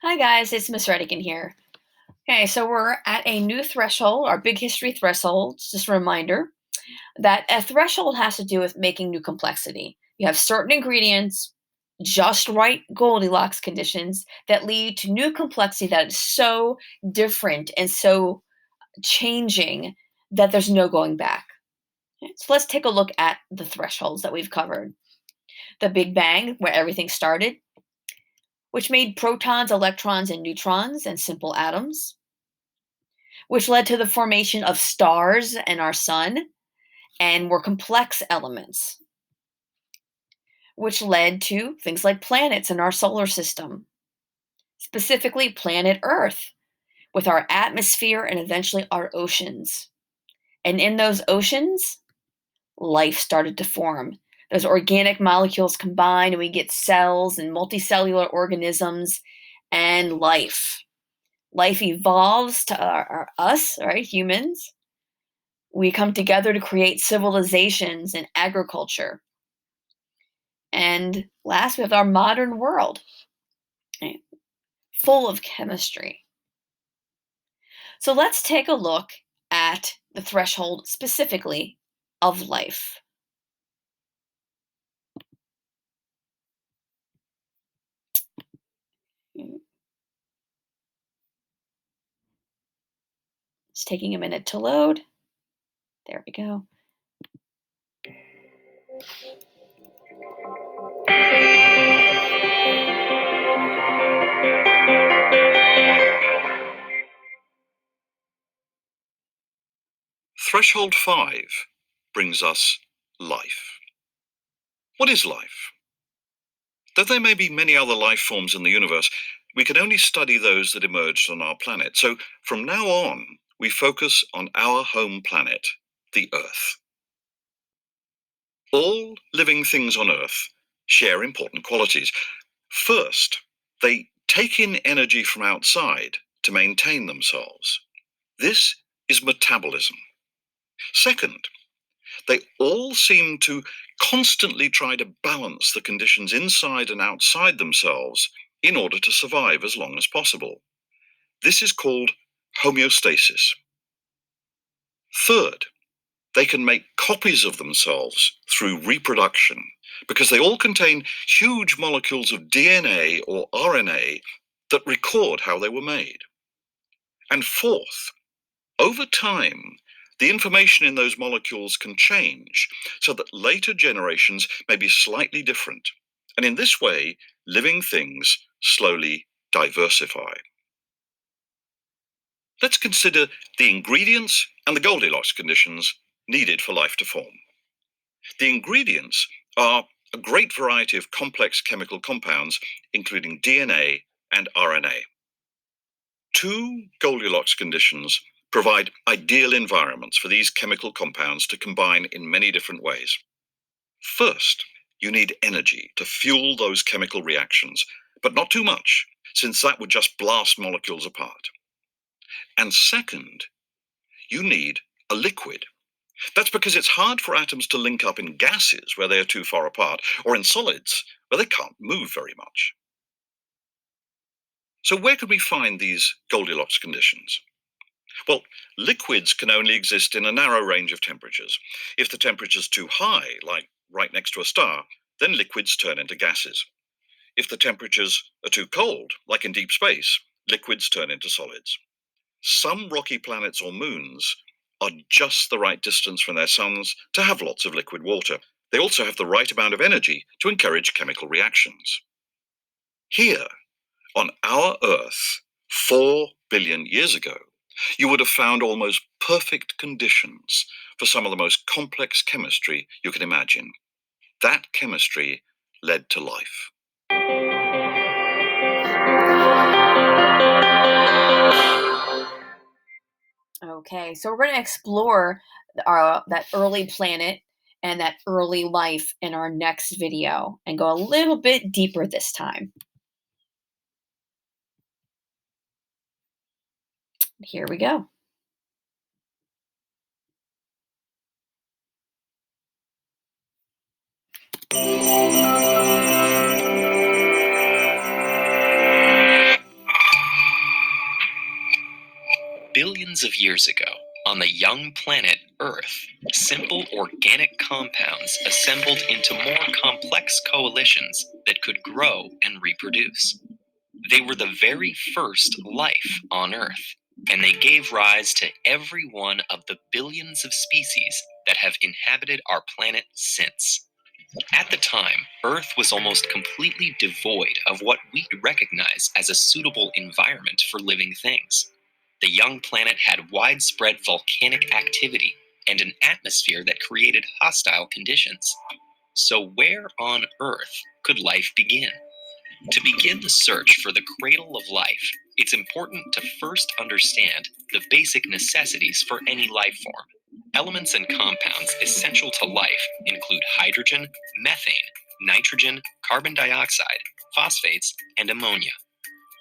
Hi guys, it's Miss Redigan here. Okay, so we're at a new threshold, our big history threshold. Just a reminder that a threshold has to do with making new complexity. You have certain ingredients, just right Goldilocks conditions that lead to new complexity that is so different and so changing that there's no going back. Okay, so let's take a look at the thresholds that we've covered. The Big Bang, where everything started, which made protons, electrons, and neutrons and simple atoms, which led to the formation of stars and our sun and more complex elements, which led to things like planets in our solar system, specifically planet Earth, with our atmosphere and eventually our oceans. And in those oceans, life started to form. Those organic molecules combine, and we get cells and multicellular organisms and life. Life evolves to us, right, humans. We come together to create civilizations and agriculture. And last, we have our modern world, right, full of chemistry. So let's take a look at the threshold specifically of life. It's taking a minute to load. There we go. Threshold 5 brings us life. What is life? Though there may be many other life forms in the universe, we can only study those that emerged on our planet. So from now on, we focus on our home planet, the Earth. All living things on Earth share important qualities. First, they take in energy from outside to maintain themselves. This is metabolism. Second, they all seem to constantly try to balance the conditions inside and outside themselves in order to survive as long as possible. This is called homeostasis. Third, they can make copies of themselves through reproduction because they all contain huge molecules of DNA or RNA that record how they were made. And fourth, over time, the information in those molecules can change so that later generations may be slightly different. And in this way, living things slowly diversify. Let's consider the ingredients and the Goldilocks conditions needed for life to form. The ingredients are a great variety of complex chemical compounds, including DNA and RNA. Two Goldilocks conditions provide ideal environments for these chemical compounds to combine in many different ways. First, you need energy to fuel those chemical reactions, but not too much, since that would just blast molecules apart. And second, you need a liquid. That's because it's hard for atoms to link up in gases where they are too far apart, or in solids where they can't move very much. So where could we find these Goldilocks conditions? Well, liquids can only exist in a narrow range of temperatures. If the temperature's too high, like right next to a star, then liquids turn into gases. If the temperatures are too cold, like in deep space, liquids turn into solids. Some rocky planets or moons are just the right distance from their suns to have lots of liquid water. They also have the right amount of energy to encourage chemical reactions. Here, on our Earth, 4 billion years ago, you would have found almost perfect conditions for some of the most complex chemistry you can imagine. That chemistry led to life. Okay, so we're going to explore that early planet and that early life in our next video and go a little bit deeper this time. Here we go. Billions of years ago, on the young planet Earth, simple organic compounds assembled into more complex coalitions that could grow and reproduce. They were the very first life on Earth, and they gave rise to every one of the billions of species that have inhabited our planet since. At the time, Earth was almost completely devoid of what we'd recognize as a suitable environment for living things. The young planet had widespread volcanic activity and an atmosphere that created hostile conditions. So, where on Earth could life begin? To begin the search for the cradle of life, it's important to first understand the basic necessities for any life form. Elements and compounds essential to life include hydrogen, methane, nitrogen, carbon dioxide, phosphates, and ammonia.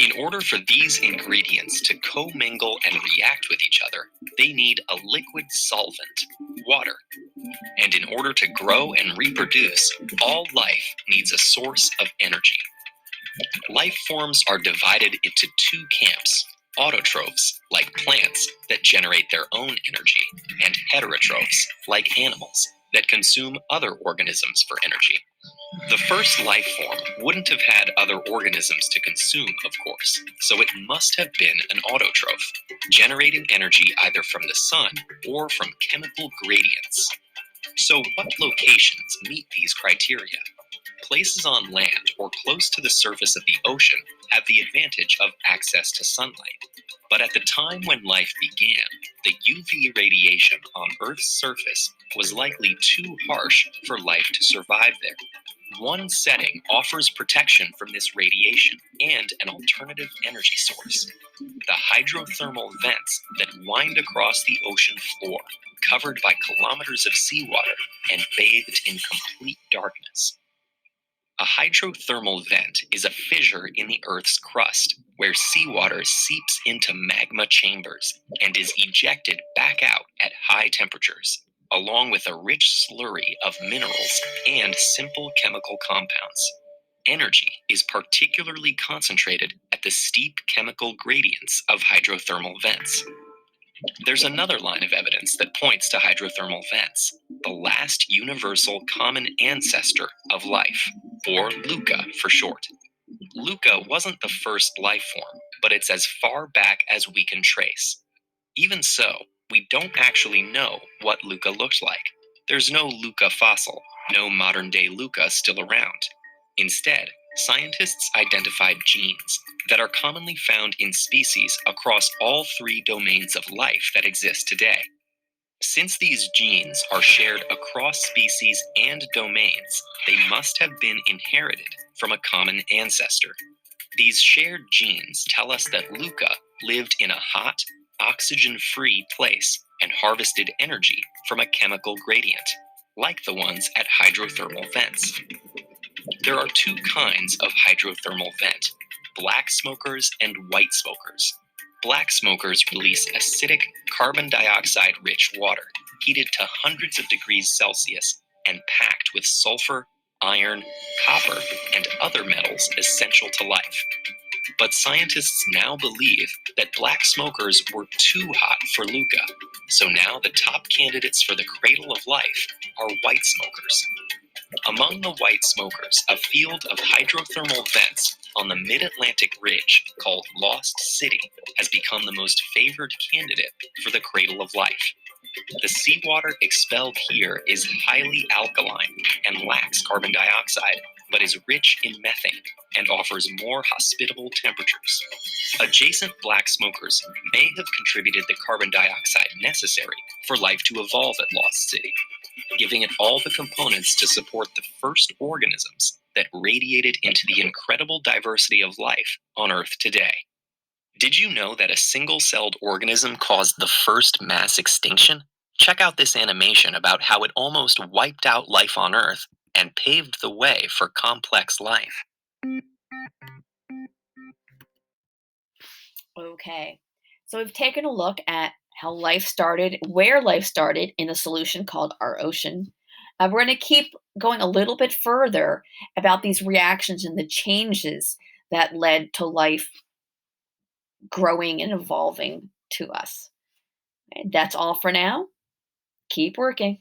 In order for these ingredients to commingle and react with each other, they need a liquid solvent, water. And in order to grow and reproduce, all life needs a source of energy. Life forms are divided into two camps: autotrophs, like plants, that generate their own energy, and heterotrophs, like animals, that consume other organisms for energy. The first life form wouldn't have had other organisms to consume, of course, so it must have been an autotroph, generating energy either from the sun or from chemical gradients. So, what locations meet these criteria? Places on land or close to the surface of the ocean have the advantage of access to sunlight. But at the time when life began, the UV radiation on Earth's surface was likely too harsh for life to survive there. One setting offers protection from this radiation and an alternative energy source: the hydrothermal vents that wind across the ocean floor, covered by kilometers of seawater and bathed in complete darkness. A hydrothermal vent is a fissure in the Earth's crust where seawater seeps into magma chambers and is ejected back out at high temperatures, along with a rich slurry of minerals and simple chemical compounds. Energy is particularly concentrated at the steep chemical gradients of hydrothermal vents. There's another line of evidence that points to hydrothermal vents: the last universal common ancestor of life, or LUCA for short. LUCA wasn't the first life form, but it's as far back as we can trace. Even so, we don't actually know what LUCA looked like. There's no LUCA fossil, no modern day LUCA still around. Instead, scientists identified genes that are commonly found in species across all three domains of life that exist today. Since these genes are shared across species and domains, they must have been inherited from a common ancestor. These shared genes tell us that LUCA lived in a hot, oxygen-free place and harvested energy from a chemical gradient, like the ones at hydrothermal vents. There are two kinds of hydrothermal vent: black smokers and white smokers. Black smokers release acidic, carbon dioxide rich water, heated to hundreds of degrees Celsius and packed with sulfur, iron, copper, and other metals essential to life. But scientists now believe that black smokers were too hot for LUCA, so now the top candidates for the cradle of life are white smokers. Among the white smokers, a field of hydrothermal vents on the mid-Atlantic ridge called Lost City has become the most favored candidate for the cradle of life. The seawater expelled here is highly alkaline and lacks carbon dioxide, but is rich in methane and offers more hospitable temperatures. Adjacent black smokers may have contributed the carbon dioxide necessary for life to evolve at Lost City, giving it all the components to support the first organisms that radiated into the incredible diversity of life on Earth today. Did you know that a single-celled organism caused the first mass extinction? Check out this animation about how it almost wiped out life on Earth and paved the way for complex life. Okay, so we've taken a look at how life started, where life started in a solution called our ocean. We're going to keep going a little bit further about these reactions and the changes that led to life growing and evolving to us. And that's all for now. Keep working.